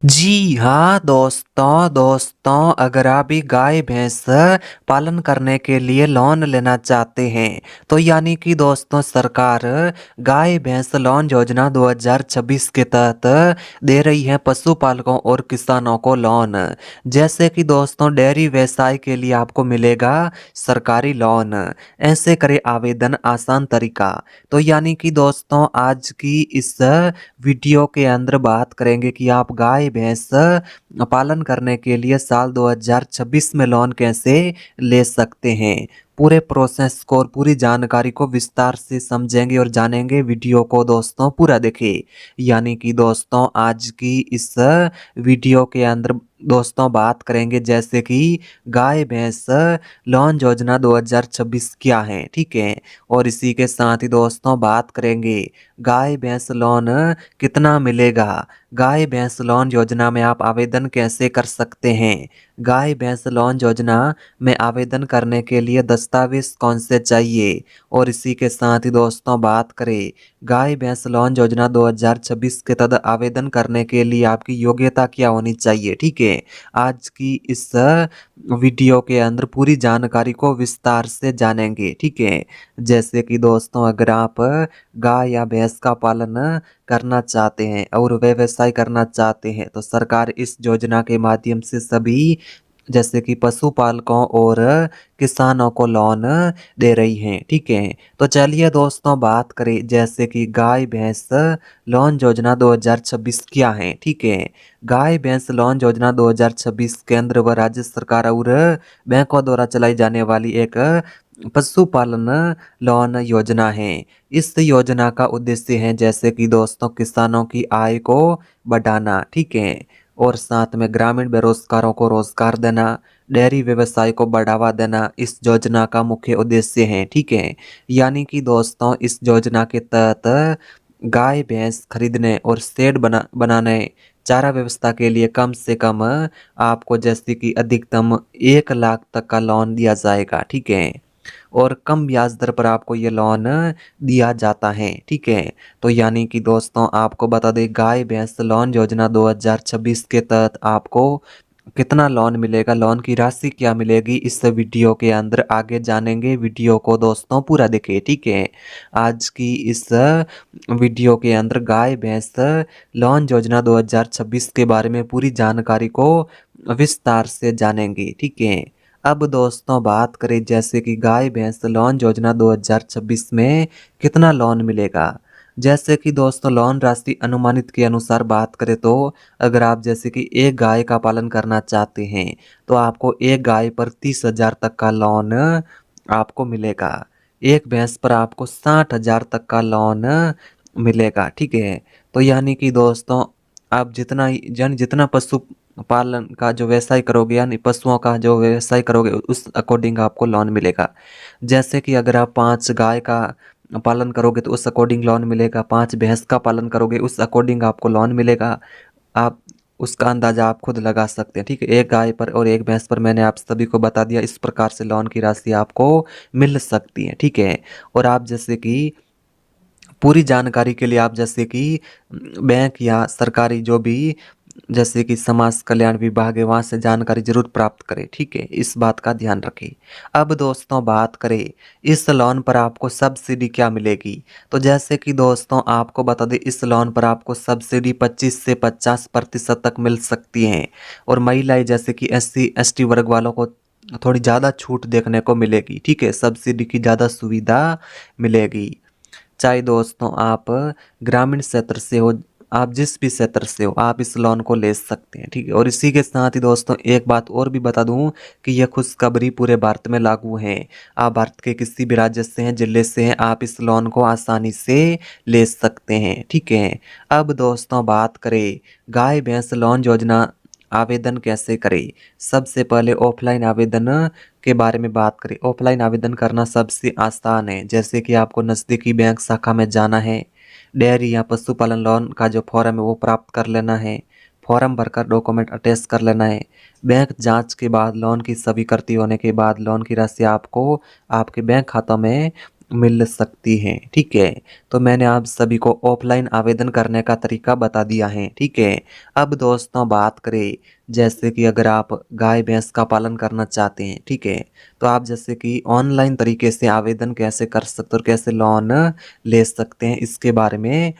जी हाँ दोस्तों अगर आप भी गाय भैंस पालन करने के लिए लोन लेना चाहते हैं तो यानी कि दोस्तों सरकार गाय भैंस लोन योजना 2026 के तहत दे रही है पशुपालकों और किसानों को लोन। जैसे कि दोस्तों डेयरी व्यवसाय के लिए आपको मिलेगा सरकारी लोन। ऐसे करे आवेदन आसान तरीका। तो यानी कि दोस्तों आज की इस वीडियो के अंदर बात करेंगे कि आप गाय भैंस पालन करने के लिए साल 2026 में लोन कैसे ले सकते हैं। पूरे प्रोसेस को और पूरी जानकारी को विस्तार से समझेंगे और जानेंगे। वीडियो को दोस्तों पूरा देखें। यानी कि दोस्तों आज की इस वीडियो के अंदर दोस्तों बात करेंगे जैसे कि गाय भैंस लोन योजना 2026 क्या है, ठीक है। और इसी के साथ ही दोस्तों बात करेंगे गाय भैंस लोन कितना मिलेगा, गाय भैंस लोन योजना में आप आवेदन कैसे कर सकते हैं, गाय भैंस लोन योजना में आवेदन करने के लिए दस्तावेज कौन से चाहिए। और इसी के साथ ही दोस्तों बात करें गाय भैंस लोन योजना 2026 के तहत आवेदन करने के लिए आपकी योग्यता क्या होनी चाहिए, ठीक है। आज की इस वीडियो के अंदर पूरी जानकारी को विस्तार से जानेंगे, ठीक है। जैसे कि दोस्तों अगर आप गाय या भैंस का पालन करना चाहते हैं और व्यवसाय करना चाहते हैं तो सरकार इस योजना के माध्यम से सभी जैसे कि पशुपालकों और किसानों को लोन दे रही हैं, ठीक है। तो चलिए दोस्तों बात करें जैसे कि गाय भैंस लोन योजना 2026 क्या है, ठीक है। गाय भैंस लोन योजना 2026 केंद्र व राज्य सरकार और बैंकों द्वारा चलाई जाने वाली एक पशुपालन लोन योजना है। इस योजना का उद्देश्य है जैसे कि दोस्तों किसानों की आय को बढ़ाना, ठीक है। और साथ में ग्रामीण बेरोजगारों को रोजगार देना, डेयरी व्यवसाय को बढ़ावा देना इस योजना का मुख्य उद्देश्य है, ठीक है। यानी कि दोस्तों इस योजना के तहत गाय भैंस खरीदने और शेड बनाने चारा व्यवस्था के लिए कम से कम आपको जैसे कि अधिकतम 1 लाख तक का लोन दिया जाएगा, ठीक है। और कम ब्याज दर पर आपको ये लोन दिया जाता है, ठीक है। तो यानी कि दोस्तों आपको बता दें गाय भैंस लोन योजना 2026 के तहत आपको कितना लोन मिलेगा, लोन की राशि क्या मिलेगी, इस वीडियो के अंदर आगे जानेंगे। वीडियो को दोस्तों पूरा देखें, ठीक है। आज की इस वीडियो के अंदर गाय भैंस लोन योजना 2026 के बारे में पूरी जानकारी को विस्तार से जानेंगे, ठीक है। अब दोस्तों बात करें जैसे कि गाय भैंस लोन योजना 2026 में कितना लोन मिलेगा। जैसे कि दोस्तों लोन राशि अनुमानित के अनुसार बात करें तो अगर आप जैसे कि एक गाय का पालन करना चाहते हैं तो आपको एक गाय पर 30,000 तक का लोन आपको मिलेगा। एक भैंस पर आपको 60,000 तक का लोन मिलेगा, ठीक है। तो यानी कि दोस्तों आप जितना पशु पालन का जो व्यवसाय करोगे यानी पशुओं का जो व्यवसाय करोगे उस अकॉर्डिंग आपको लोन मिलेगा। जैसे कि अगर आप 5 गाय का पालन करोगे तो उस अकॉर्डिंग लोन मिलेगा, 5 भैंस का पालन करोगे उस अकॉर्डिंग आपको लोन मिलेगा। आप उसका अंदाजा आप खुद लगा सकते हैं, ठीक है। एक गाय पर और एक भैंस पर मैंने आप सभी को बता दिया, इस प्रकार से लोन की राशि आपको मिल सकती है, ठीक है। और आप जैसे कि पूरी जानकारी के लिए आप जैसे कि बैंक या सरकारी जो भी जैसे कि समाज कल्याण विभाग है वहाँ से जानकारी जरूर प्राप्त करें, ठीक है। इस बात का ध्यान रखें। अब दोस्तों बात करें इस लोन पर आपको सब्सिडी क्या मिलेगी। तो जैसे कि दोस्तों आपको बता दें इस लोन पर आपको सब्सिडी 25 से 50% तक मिल सकती है। और महिलाएं जैसे कि SC ST वर्ग वालों को थोड़ी ज़्यादा छूट देखने को मिलेगी, ठीक है। सब्सिडी की ज़्यादा सुविधा मिलेगी। चाहे दोस्तों आप ग्रामीण क्षेत्र से हो, आप जिस भी क्षेत्र से हो आप इस लोन को ले सकते हैं, ठीक है। और इसी के साथ ही दोस्तों एक बात और भी बता दूं कि यह खुशखबरी पूरे भारत में लागू है। आप भारत के किसी भी राज्य से हैं, जिले से हैं, आप इस लोन को आसानी से ले सकते हैं, ठीक है। अब दोस्तों बात करें गाय भैंस लोन योजना आवेदन कैसे करें। सबसे पहले ऑफलाइन आवेदन के बारे में बात करें। ऑफलाइन आवेदन करना सबसे आसान है। जैसे कि आपको नज़दीकी बैंक शाखा में जाना है, डेयरी या पशुपालन लोन का जो फॉर्म है वो प्राप्त कर लेना है, फॉर्म भरकर डॉक्यूमेंट अटैच कर लेना है। बैंक जांच के बाद लोन की स्वीकृति होने के बाद लोन की राशि आपको आपके बैंक खातों में मिल सकती हैं। ठीक है, तो मैंने आप सभी को ऑफलाइन आवेदन करने का तरीका बता दिया है। ठीक है, अब दोस्तों बात करें जैसे कि अगर आप गाय भैंस का पालन करना चाहते हैं, ठीक है, तो आप जैसे कि ऑनलाइन तरीके से आवेदन कैसे कर सकते हो और कैसे लोन ले सकते हैं इसके बारे में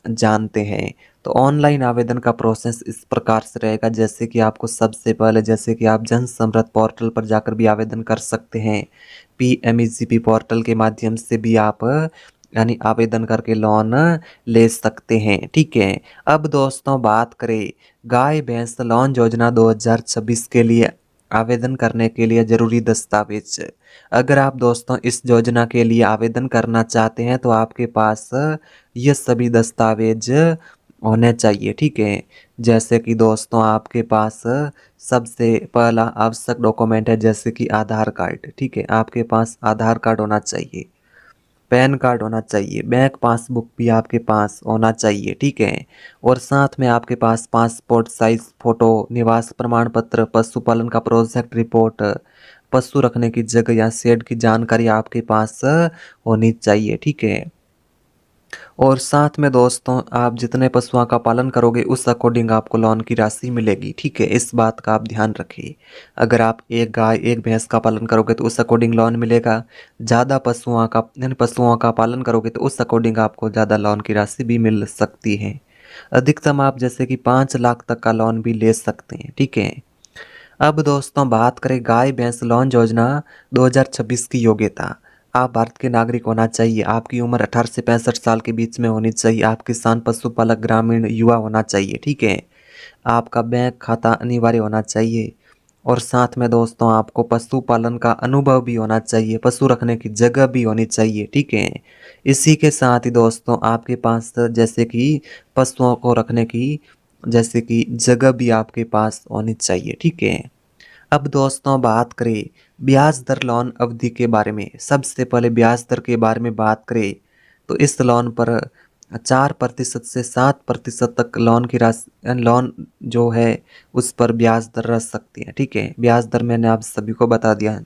जानते हैं। तो ऑनलाइन आवेदन का प्रोसेस इस प्रकार से रहेगा जैसे कि आपको सबसे पहले जैसे कि आप जन समृद्ध पोर्टल पर जाकर भी आवेदन कर सकते हैं। पीएमईजीपी पोर्टल के माध्यम से भी आप यानी आवेदन करके लोन ले सकते हैं। ठीक है, अब दोस्तों बात करें गाय भैंस लोन योजना 2026 के लिए आवेदन करने के लिए जरूरी दस्तावेज। अगर आप दोस्तों इस योजना के लिए आवेदन करना चाहते हैं तो आपके पास ये सभी दस्तावेज होने चाहिए। ठीक है, जैसे कि दोस्तों आपके पास सबसे पहला आवश्यक डॉक्यूमेंट है जैसे कि आधार कार्ड। ठीक है, आपके पास आधार कार्ड होना चाहिए, पैन कार्ड होना चाहिए, बैंक पासबुक भी आपके पास होना चाहिए। ठीक है, और साथ में आपके पास पासपोर्ट साइज फोटो, निवास प्रमाण पत्र, पशुपालन का प्रोजेक्ट रिपोर्ट, पशु रखने की जगह या शेड की जानकारी आपके पास होनी चाहिए। ठीक है, और साथ में दोस्तों आप जितने पशुओं का पालन करोगे उस अकॉर्डिंग आपको लोन की राशि मिलेगी। ठीक है, इस बात का आप ध्यान रखिए। अगर आप एक गाय एक भैंस का पालन करोगे तो उस अकॉर्डिंग लोन मिलेगा। ज़्यादा पशुओं का यानी पशुओं का पालन करोगे तो उस अकॉर्डिंग आपको ज़्यादा लोन की राशि भी मिल सकती है। अधिकतम आप जैसे कि 5 लाख तक का लोन भी ले सकते हैं। ठीक है, अब दोस्तों बात करें गाय भैंस लोन योजना 2026 की योग्यता। आप भारत के नागरिक होना चाहिए, आपकी उम्र 18 से 65 साल के बीच में होनी चाहिए, आप किसान पशुपालक ग्रामीण युवा होना चाहिए। ठीक है, आपका बैंक खाता अनिवार्य होना चाहिए, और साथ में दोस्तों आपको पशुपालन का अनुभव भी होना चाहिए, पशु रखने की जगह भी होनी चाहिए। ठीक है, इसी के साथ ही दोस्तों आपके पास जैसे कि पशुओं को रखने की जैसे कि जगह भी आपके पास होनी चाहिए। ठीक है, अब दोस्तों बात करें ब्याज दर लोन अवधि के बारे में। सबसे पहले ब्याज दर के बारे में बात करें तो इस लोन पर 4% से 7% तक लोन की राशि लोन जो है उस पर ब्याज दर रह सकती है। ठीक है, ब्याज दर मैंने आप सभी को बता दिया है,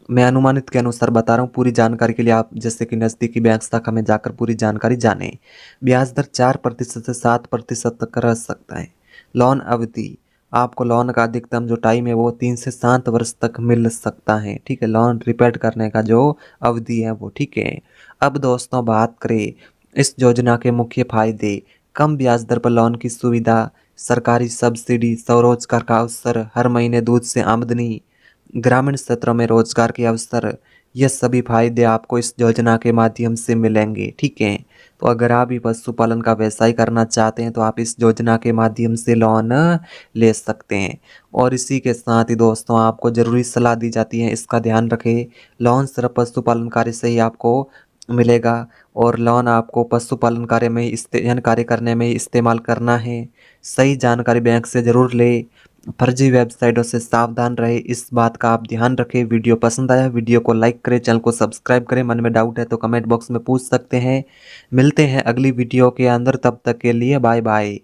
मैं अनुमानित के अनुसार बता रहा हूँ। पूरी जानकारी के लिए आप जैसे कि नज़दीकी बैंक शाखा में जाकर पूरी जानकारी जानें। ब्याज दर 4% से 7% तक रह सकता है। लोन अवधि आपको लोन का अधिकतम जो टाइम है वो 3 से 7 वर्ष तक मिल सकता है। ठीक है, लोन रिपेड करने का जो अवधि है वो। ठीक है, अब दोस्तों बात करें इस योजना के मुख्य फायदे। कम ब्याज दर पर लोन की सुविधा, सरकारी सब्सिडी, स्वरोजगार का अवसर, हर महीने दूध से आमदनी, ग्रामीण क्षेत्रों में रोजगार के अवसर, ये सभी फायदे आपको इस योजना के माध्यम से मिलेंगे। ठीक है, तो अगर आप भी पशुपालन का व्यवसाय करना चाहते हैं तो आप इस योजना के माध्यम से लोन ले सकते हैं। और इसी के साथ ही दोस्तों आपको ज़रूरी सलाह दी जाती है, इसका ध्यान रखें। लोन सिर्फ पशुपालन कार्य से ही आपको मिलेगा, और लोन आपको पशुपालन कार्य में यानी कार्य करने में इस्तेमाल करना है। सही जानकारी बैंक से ज़रूर ले, फर्जी वेबसाइटों से सावधान रहे, इस बात का आप ध्यान रखें। वीडियो पसंद आया वीडियो को लाइक करें, चैनल को सब्सक्राइब करें। मन में डाउट है तो कमेंट बॉक्स में पूछ सकते हैं। मिलते हैं अगली वीडियो के अंदर, तब तक के लिए बाय बाय।